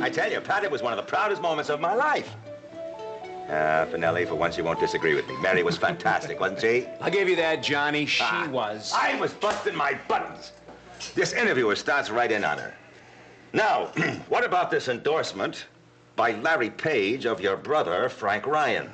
I tell you, Pat, it was one of the proudest moments of my life. Finelli, for once you won't disagree with me. Mary was fantastic, wasn't she? I'll give you that, Johnny. She was. I was busting my buttons. This interviewer starts right in on her. Now, what about this endorsement by Larry Page of your brother, Frank Ryan?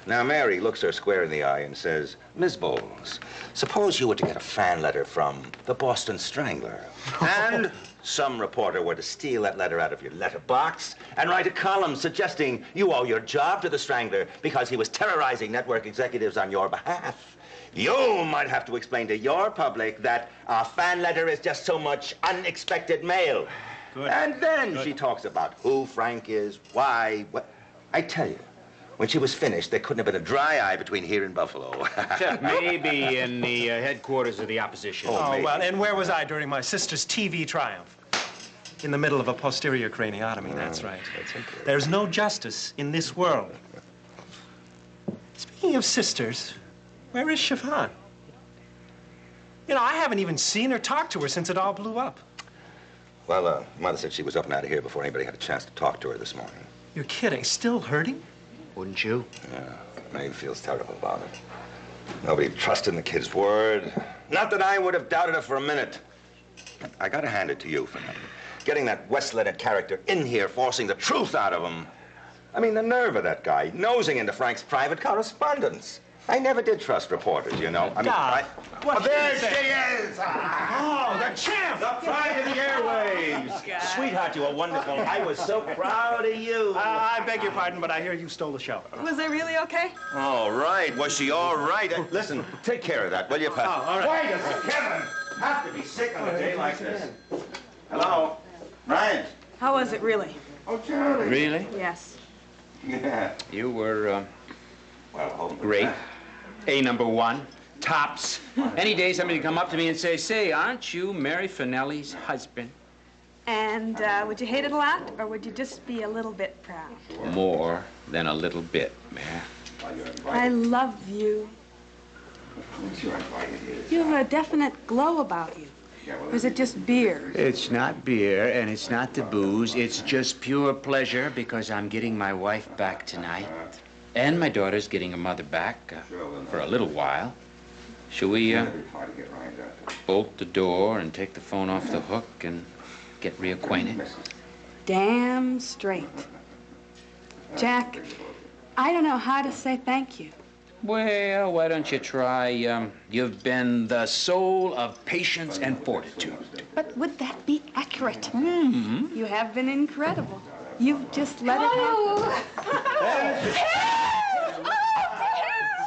Now, Mary looks her square in the eye and says, Miss Bowles, suppose you were to get a fan letter from the Boston Strangler, and some reporter were to steal that letter out of your letterbox and write a column suggesting you owe your job to the Strangler because he was terrorizing network executives on your behalf. You might have to explain to your public that a fan letter is just so much unexpected mail. Good. And then she talks about who Frank is, why, what. I tell you, when she was finished, there couldn't have been a dry eye between here and Buffalo. Maybe in the headquarters of the opposition. Oh, well, and where was I during my sister's TV triumph? In the middle of a posterior craniotomy, that's right. There's no justice in this world. Speaking of sisters, where is Siobhan? You know, I haven't even seen her, talked to her since it all blew up. Well, Mother said she was up and out of here before anybody had a chance to talk to her this morning. You're kidding. Still hurting? Wouldn't you? Yeah, Maeve feels terrible about it. Nobody trusted the kid's word. Not that I would have doubted it for a minute. I gotta hand it to you, Fernando. Getting that West-Leonard character in here, forcing the truth out of him. I mean, the nerve of that guy, nosing into Frank's private correspondence. I never did trust reporters, you know. I mean, what there she is! Oh, the champ! The pride of the airwaves! Sweetheart, you were wonderful. I was so proud of you. I beg your pardon, but I hear you stole the show. Was I really okay? All right. Was she all right? Listen, take care of that, will you, Pat? Oh, all right. Why does Kevin have to be sick on a day like this? Hello? Ryan? How was it really? Oh, Charlie. Really? Yes. Yeah. You were, Well, great. #1. Tops. Any day somebody would come up to me and say, aren't you Mary Finelli's husband? And would you hate it a lot, or would you just be a little bit proud? More than a little bit, Mary. I love you. You have a definite glow about you. Or is it just beer? It's not beer, and it's not the booze. It's just pure pleasure because I'm getting my wife back tonight. And my daughter's getting her mother back for a little while. Shall we bolt the door and take the phone off the hook and get reacquainted? Damn straight. Jack, I don't know how to say thank you. Well, why don't you try, you've been the soul of patience and fortitude. But would that be accurate? Mm-hmm. You have been incredible. You've just let it happen.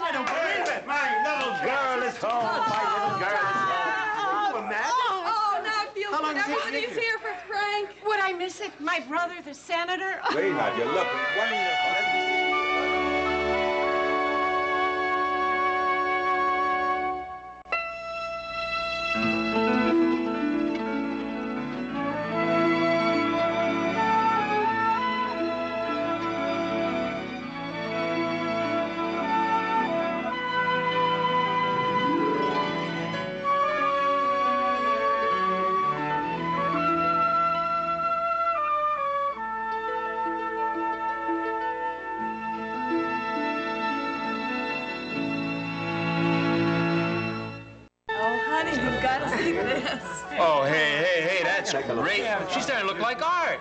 I don't believe it. My little girl is home. My little girl is home. Oh, now it feels good. Everybody's here for Frank. Would I miss it? My brother, the senator? Sweetheart, you look wonderful. Great. She's starting to look like art.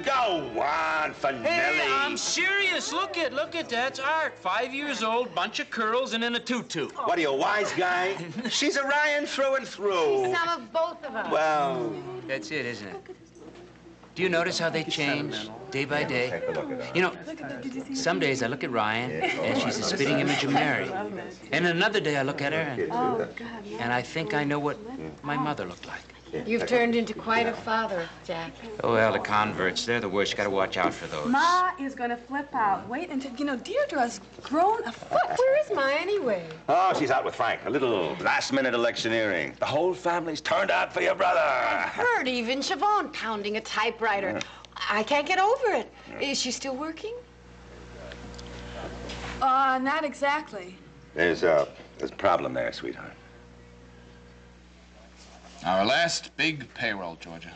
Go on, Finelli. Hey, I'm serious. Look at that. That's art. 5 years old, bunch of curls, and in a tutu. What are you, a wise guy? She's a Ryan through and through. She's some of both of us. Well, that's it, isn't it? Do you notice how they change day by day? take a look at her. You know, some days I look at Ryan, and she's a spitting image of Mary. And another day I look at her, and I think I know what my mother looked like. You've turned into quite a father, Jack. Oh, well, the converts, they're the worst. You gotta watch out for those. Ma is going to flip out. Wait until, Deirdre's grown a foot. Where is Ma anyway? Oh, she's out with Frank. A little last-minute electioneering. The whole family's turned out for your brother. I've heard even Siobhan pounding a typewriter. I can't get over it. Is she still working? Not exactly. There's a problem there, sweetheart. Our last big payroll, Georgia.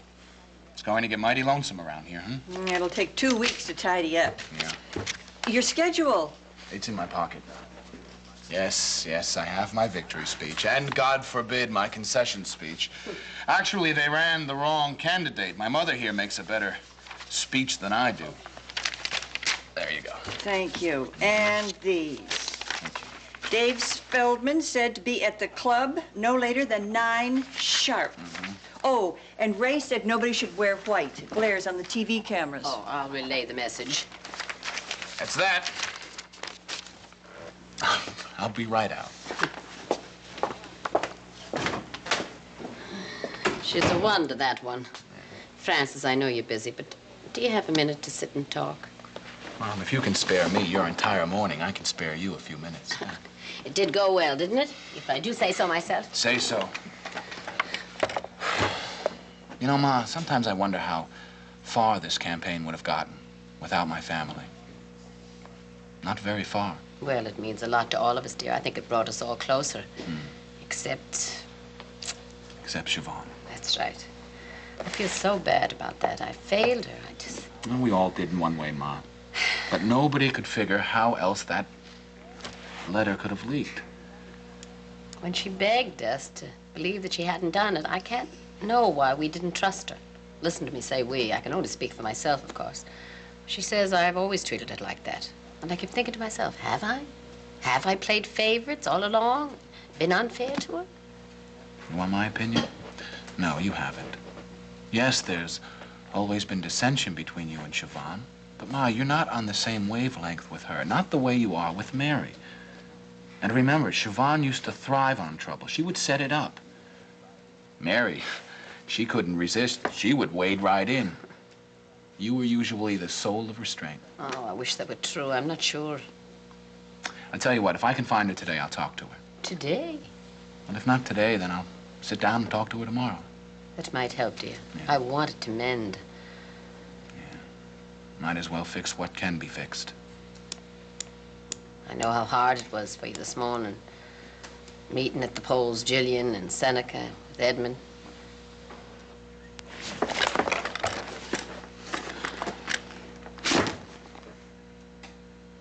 It's going to get mighty lonesome around here, huh? It'll take 2 weeks to tidy up. Yeah. Your schedule. It's in my pocket. Yes, I have my victory speech. And God forbid my concession speech. Actually, they ran the wrong candidate. My mother here makes a better speech than I do. There you go. Thank you. And these. Dave Feldman said to be at the club no later than 9 sharp. Oh, and Ray said nobody should wear white. It glares on the TV cameras. Oh, I'll relay the message. That's that. I'll be right out. She's a wonder, that one. Francis, I know you're busy, but do you have a minute to sit and talk? Mom, if you can spare me your entire morning, I can spare you a few minutes. It did go well, didn't it? If I do say so myself. Say so. You know, Ma, sometimes I wonder how far this campaign would have gotten without my family. Not very far. Well, it means a lot to all of us, dear. I think it brought us all closer. Except Siobhan. That's right. I feel so bad about that. I failed her. Well, we all did in one way, Ma. But nobody could figure how else that letter could have leaked. When she begged us to believe that she hadn't done it, I can't know why we didn't trust her. Listen to me say we. I can only speak for myself, of course. She says I've always treated her like that. And I keep thinking to myself, have I? Have I played favorites all along? Been unfair to her? You want my opinion? No, you haven't. Yes, there's always been dissension between you and Siobhan. But, Ma, you're not on the same wavelength with her. Not the way you are with Mary. And remember, Siobhan used to thrive on trouble. She would set it up. Mary, she couldn't resist. She would wade right in. You were usually the soul of restraint. Oh, I wish that were true. I'm not sure. I'll tell you what, if I can find her today, I'll talk to her. Today? Well, if not today, then I'll sit down and talk to her tomorrow. That might help, dear. Yeah. I want it to mend. Yeah. Might as well fix what can be fixed. I know how hard it was for you this morning. Meeting at the polls, Jillian and Seneca with Edmund.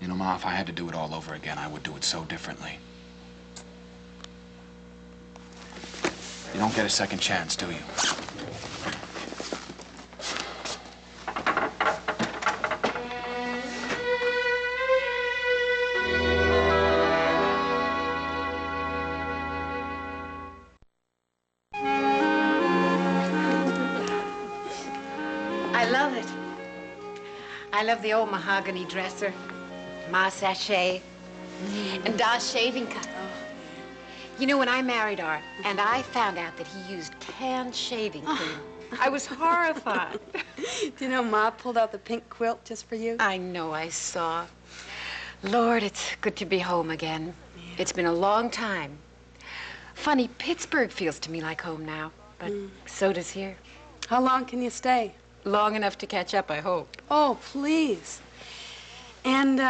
You know, Ma, if I had to do it all over again, I would do it so differently. You don't get a second chance, do you? I love it. I love the old mahogany dresser, Ma sachet, and Da's shaving cup. You know, when I married Art, and I found out that he used canned shaving cream, I was horrified. Do you know Ma pulled out the pink quilt just for you? I know, I saw. Lord, it's good to be home again. Yeah. It's been a long time. Funny, Pittsburgh feels to me like home now, but so does here. How long can you stay? Long enough to catch up, I hope. Oh, please. And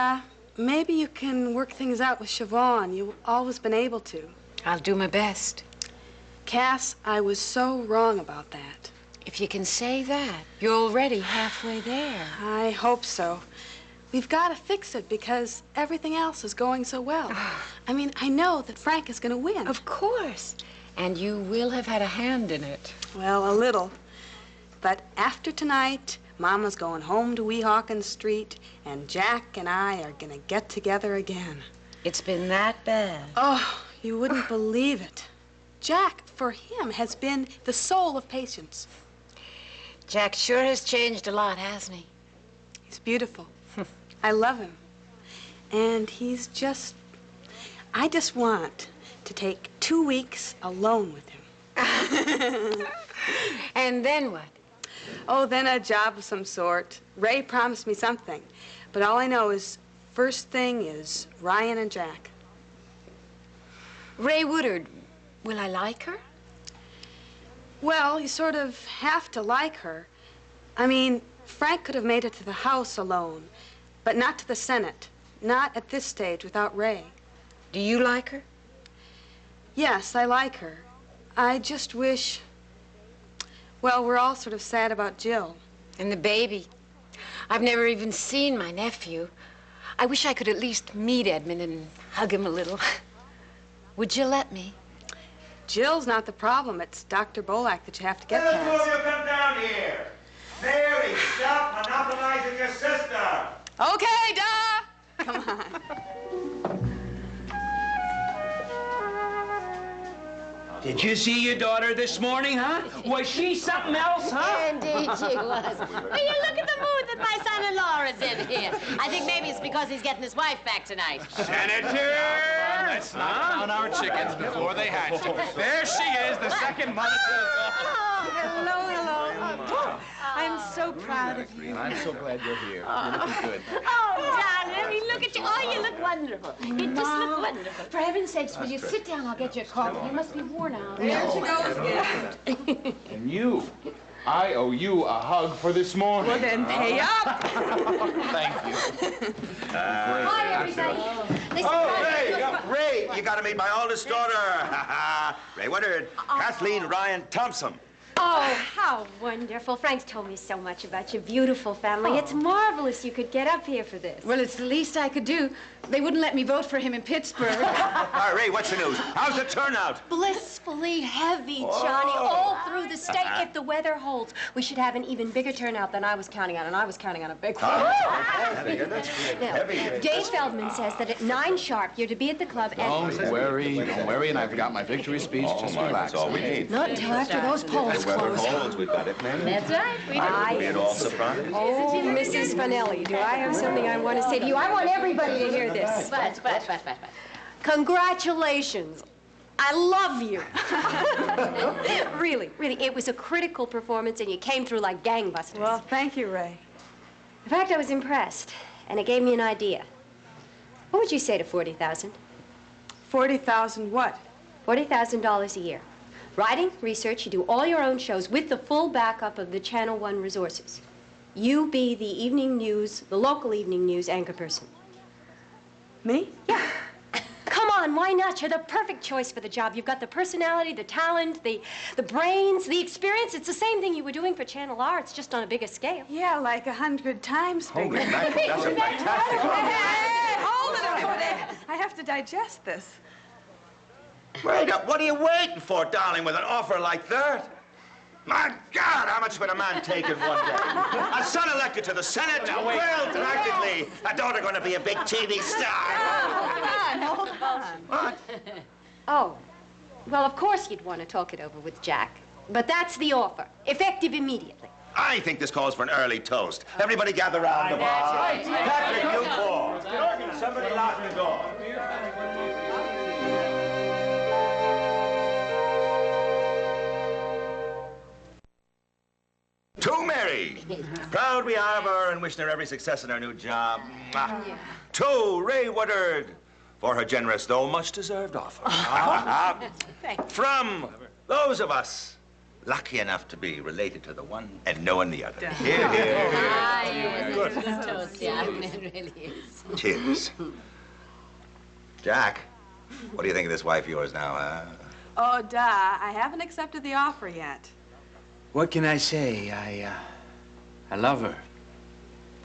maybe you can work things out with Siobhan. You've always been able to. I'll do my best. Cass, I was so wrong about that. If you can say that, you're already halfway there. I hope so. We've got to fix it because everything else is going so well. I mean, I know that Frank is going to win. Of course. And you will have had a hand in it. Well, a little. But after tonight, Mama's going home to Weehawken Street, and Jack and I are going to get together again. It's been that bad. Oh, you wouldn't believe it. Jack, for him, has been the soul of patience. Jack sure has changed a lot, hasn't he? He's beautiful. I love him. And he's just... I just want to take 2 weeks alone with him. And then what? Oh, then a job of some sort. Ray promised me something. But all I know is, first thing is Ryan and Jack. Ray Woodard, will I like her? Well, you sort of have to like her. I mean, Frank could have made it to the House alone, but not to the Senate. Not at this stage without Ray. Do you like her? Yes, I like her. I just wish... Well, we're all sort of sad about Jill. And the baby. I've never even seen my nephew. I wish I could at least meet Edmund and hug him a little. Would you let me? Jill's not the problem. It's Dr. Bolak that you have to get Let us past. you come down here. Mary, stop monopolizing your sister. Okay, duh! Come on. Did you see your daughter this morning, huh? Was she something else, huh? Indeed she was. Will you look at the mood that my son-in-law is in here? I think maybe it's because he's getting his wife back tonight. Senator! Let's knock down our chickens before they hatch. There she is, the second mother to us all. Oh, hello, hello. I'm so proud of you. I'm so glad you're here. You're looking good. Oh, darling, I mean, look at you. Oh, you look wonderful. You just look wonderful. For heaven's sakes, will you sit down? I'll get you a coffee. You must be worn out. There she goes again. And you, I owe you a hug for this morning. Well, then pay up. Thank you. Hi, everybody. Ray, you got to meet my oldest daughter. Ray Woodard, Kathleen Ryan Thompson. Oh, how wonderful. Frank's told me so much about your beautiful family. It's marvelous you could get up here for this. Well, it's the least I could do. They wouldn't let me vote for him in Pittsburgh. All right, Ray, what's the news? How's the turnout? Blissfully heavy, Johnny, all through the state. If the weather holds, we should have an even bigger turnout than I was counting on, and I was counting on a big one. That's heavy. Dave Feldman says that at 9 sharp, you're to be at the club at... Don't worry, and I've got my victory speech. Just relax. That's all we need. Not until after those polls Weather close. holds, we've got it, man. That's right. We do. We're all surprised. Oh, Mrs. Spinelli, do I have something I want to say to you? I want everybody to hear this. But. Congratulations. I love you. Really, it was a critical performance, and you came through like gangbusters. Well, thank you, Ray. In fact, I was impressed, and it gave me an idea. What would you say to 40,000? 40,000 what? $40,000 a year. Writing, research, you do all your own shows with the full backup of the Channel 1 resources. You be the evening news, the local evening news anchor person. Me? Yeah. Come on, why not? You're the perfect choice for the job. You've got the personality, the talent, the brains, the experience. It's the same thing you were doing for Channel R. It's just on a bigger scale. Yeah, like 100 times bigger. Holy mackerel, that's a fantastic Hey, hold it over there. I have to digest this. Wait up, what are you waiting for, darling, with an offer like that? My God, how much would a man take in one day? A son elected to the Senate? Well, practically. A daughter going to be a big TV star. Hold on. What? Oh, well, of course you'd want to talk it over with Jack. But that's the offer, effective immediately. I think this calls for an early toast. Everybody gather round the bar. Patrick, you four. Somebody lock the door. To Mary. Proud we are of her and wishing her every success in her new job. To Ray Woodard for her generous, though much-deserved offer. From those of us lucky enough to be related to the one and knowing the other. Here, here. Ah, yes, it's a good toast, yeah. It really is. Cheers. Jack, what do you think of this wife of yours now, huh? Oh, duh. I haven't accepted the offer yet. What can I say? I love her.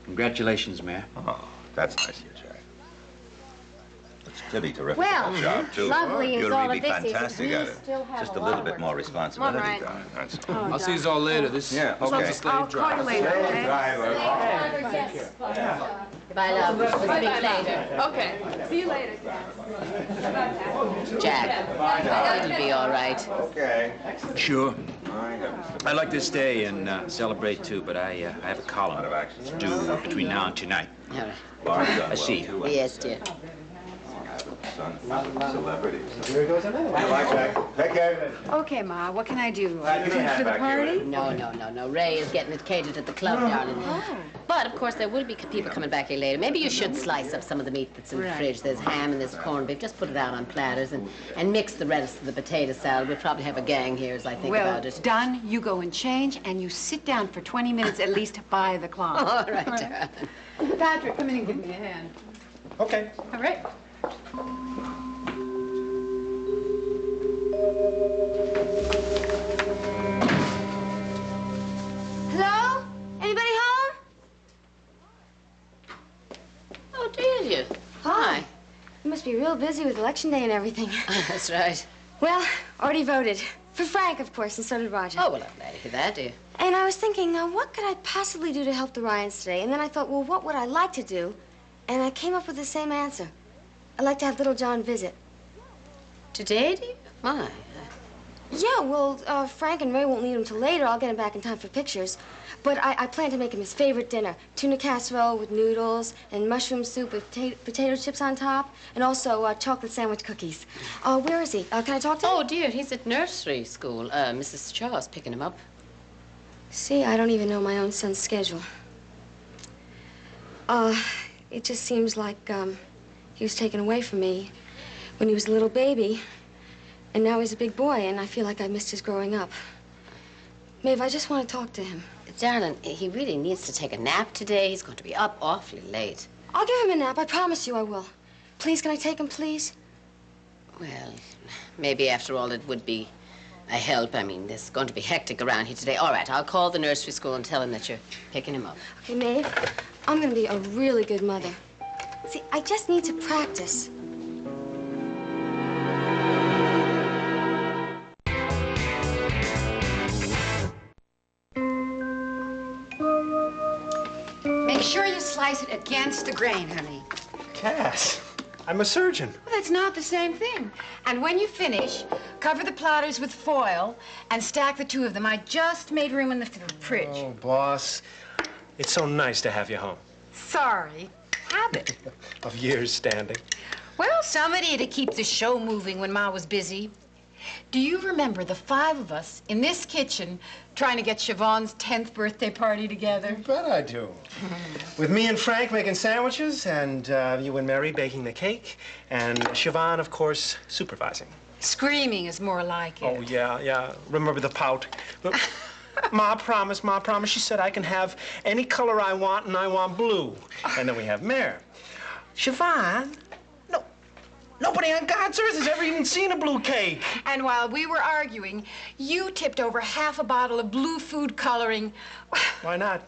Congratulations, Mayor. Oh, that's nice of you, Jack. It's pretty terrific Well, job, too. lovely as You'll all really of be this is, fantastic we at it. still have Just a a lot little of bit work. more responsibility, Ryan. darling. That's Oh, I'll see duh. you all later. This Yeah, is okay. a slave I'll call you drive. later, okay? Driver. Goodbye, love. We'll speak later. Okay. See you later, Jack, it'll be all right. Okay. Sure. I know. I'd like to stay and celebrate, too, but I have a column due between now and tonight. All right. Barb's done well, I see. too. Yes, dear. Son, celebrities. Bye, Jack. Take care. Okay, Ma, what can I do? Give me a hand For the back here. party? No. Ray is getting it catered at the club, darling. But, of course, there will be people coming back here later. Maybe you should slice up some of the meat that's in the fridge. There's ham and there's corned beef. Just put it out on platters and mix the rest of the potato salad. We'll probably have a gang here as I think Well, about it. done. You go and change, and you sit down for 20 minutes at least by the clock. All right, darling. Patrick, come in and give me a hand. Okay. All right. must be real busy with election day and everything. That's right. Well, already voted. For Frank, of course, and so did Roger. Oh, well, I'm glad to hear that, dear. And I was thinking, what could I possibly do to help the Ryans today? And then I thought, well, what would I like to do? And I came up with the same answer. I'd like to have little John visit. Today, dear? Why? Yeah, well, Frank and Ray won't need him till later. I'll get him back in time for pictures. But I plan to make him his favorite dinner. Tuna casserole with noodles and mushroom soup with potato chips on top. And also chocolate sandwich cookies. Where is he? Can I talk to him? Oh, dear, he's at nursery school. Mrs. Shaw's picking him up. See, I don't even know my own son's schedule. It just seems like he was taken away from me when he was a little baby. And now he's a big boy, and I feel like I missed his growing up. Maeve, I just want to talk to him. Darling, he really needs to take a nap today. He's going to be up awfully late. I'll give him a nap. I promise you I will. Please, can I take him, please? Well, maybe after all it would be a help. I mean, there's going to be hectic around here today. All right, I'll call the nursery school and tell him that you're picking him up. Okay, Maeve, I'm going to be a really good mother. See, I just need to practice. Make sure you slice it against the grain, honey. Cass, I'm a surgeon. Well, that's not the same thing. And when you finish, cover the platters with foil and stack the two of them. I just made room in the fridge. Oh, boss, it's so nice to have you home. Sorry. Habit. Of years standing. Well, somebody had to keep the show moving when Ma was busy. Do you remember the 5 of us in this kitchen trying to get Siobhan's 10th birthday party together? I bet I do. With me and Frank making sandwiches, and you and Mary baking the cake, and Siobhan, of course, supervising. Screaming is more like it. Oh, yeah. Remember the pout. But Ma promised. She said I can have any color I want, and I want blue. And then we have Mare. Siobhan, nobody on God's earth has ever even seen a blue cake. And while we were arguing, you tipped over half a bottle of blue food coloring. Why not?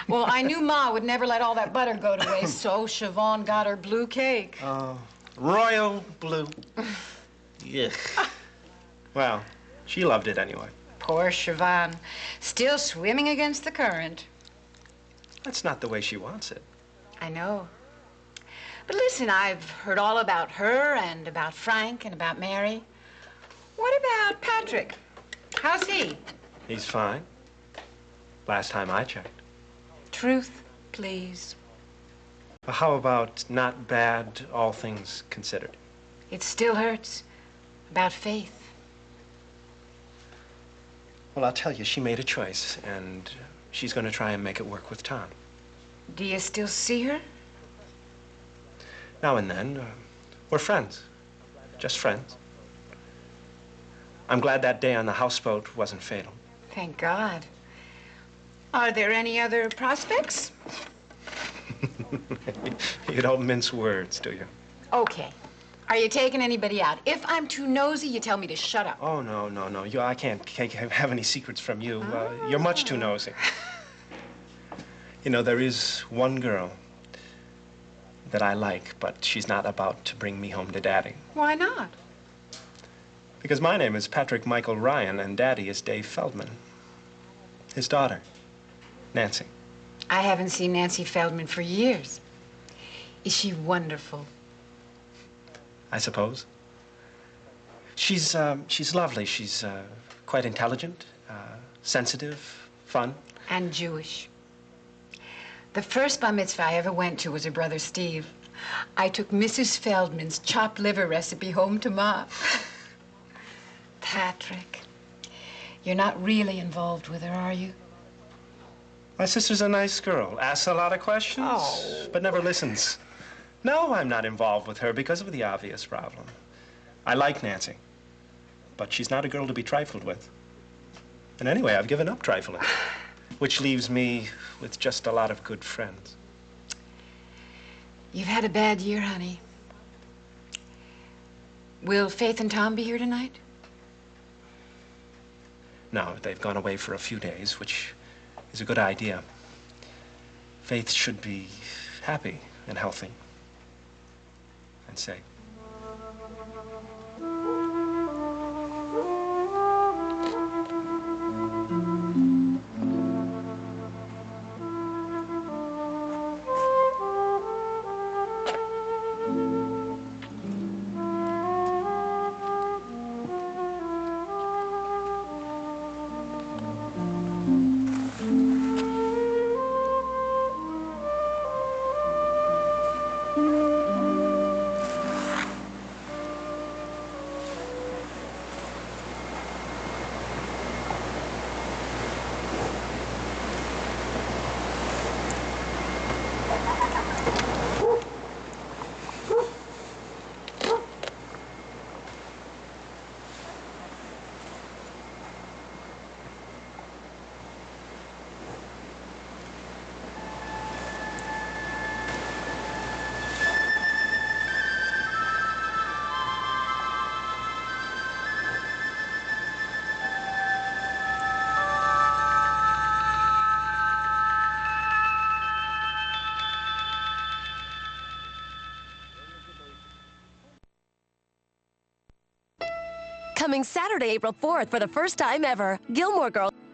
Well, I knew Ma would never let all that butter go to waste, so Siobhan got her blue cake. Oh, royal blue. Yeah. Well, she loved it anyway. Poor Siobhan, still swimming against the current. That's not the way she wants it. I know. But listen, I've heard all about her and about Frank and about Mary. What about Patrick? How's he? He's fine. Last time I checked. Truth, please. Well, how about not bad, all things considered? It still hurts. About Faith. Well, I'll tell you, she made a choice, and she's going to try and make it work with Tom. Do you still see her? Now and then. We're friends. Just friends. I'm glad that day on the houseboat wasn't fatal. Thank God. Are there any other prospects? You don't mince words, do you? Okay. Are you taking anybody out? If I'm too nosy, you tell me to shut up. Oh, no. I can't have any secrets from you. You're much too nosy. You know, there is one girl that I like, but she's not about to bring me home to Daddy. Why not? Because my name is Patrick Michael Ryan, and Daddy is Dave Feldman. His daughter, Nancy. I haven't seen Nancy Feldman for years. Is she wonderful? I suppose. She's lovely. She's quite intelligent, sensitive, fun. And Jewish. The first bar mitzvah I ever went to was her brother Steve. I took Mrs. Feldman's chopped liver recipe home to Ma. Patrick, you're not really involved with her, are you? My sister's a nice girl. Asks a lot of questions, but never listens. No, I'm not involved with her because of the obvious problem. I like Nancy, but she's not a girl to be trifled with. And anyway, I've given up trifling, which leaves me with just a lot of good friends. You've had a bad year, honey. Will Faith and Tom be here tonight? No, they've gone away for a few days, which is a good idea. Faith should be happy and healthy and safe. Coming Saturday, April 4th, for the first time ever, Gilmore Girls.